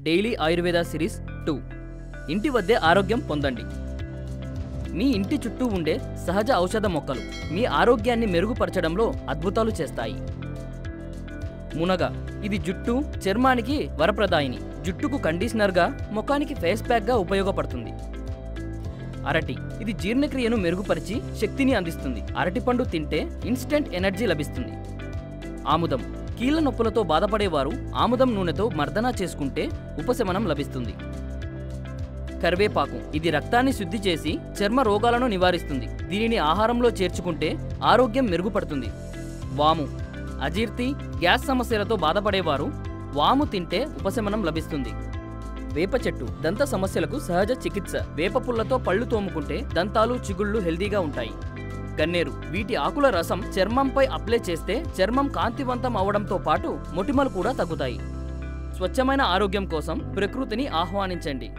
Daily Ayurveda series 2 ఇంటి వద్దే ఆరోగ్యం పొందండి. మీ ఇంటి చుట్టూ ఉండే సహజ ఔషధ మొక్కలు మీ ఆరోగ్యాన్ని మెరుగుపరచడంలో అద్భుతాలు చేస్తాయి. మునగ ఇది జుట్టు, చర్మానికి వరప్రదాయిని. జుట్టుకు కండిషనర్గా, ముఖానికి ఫేస్ ప్యాక్గా ఉపయోగపడుతుంది. అరటి ఇది జీర్ణక్రియను మెరుగుపరిచి శక్తిని అందిస్తుంది. అరటిపండు తింటే ఇన్స్టెంట్ ఎనర్జీ లభిస్తుంది. ఆముదం కీళ్ల నొప్పులతో బాధపడేవారు ఆముదం నూనెతో మర్దనా చేసుకుంటే ఉపశమనం లభిస్తుంది. కరివేపాకు ఇది రక్తాన్ని శుద్ధి చేసి చర్మ రోగాలను నివారిస్తుంది. దీనిని ఆహారంలో చేర్చుకుంటే ఆరోగ్యం మెరుగుపడుతుంది. వాము అజీర్తి, గ్యాస్ సమస్యలతో బాధపడేవారు వాము తింటే ఉపశమనం లభిస్తుంది. వేప చెట్టు దంత సమస్యలకు సహజ చికిత్స. వేప పుల్లతో పళ్ళు తోముకుంటే దంతాలు, చిగుళ్ళు హెల్దీగా ఉంటాయి. గన్నేరు వీటి ఆకుల రసం చర్మంపై అప్లై చేస్తే చర్మం కాంతివంతం అవడంతో పాటు మొటిమలు కూడా తగ్గుతాయి. స్వచ్ఛమైన ఆరోగ్యం కోసం ప్రకృతిని ఆహ్వానించండి.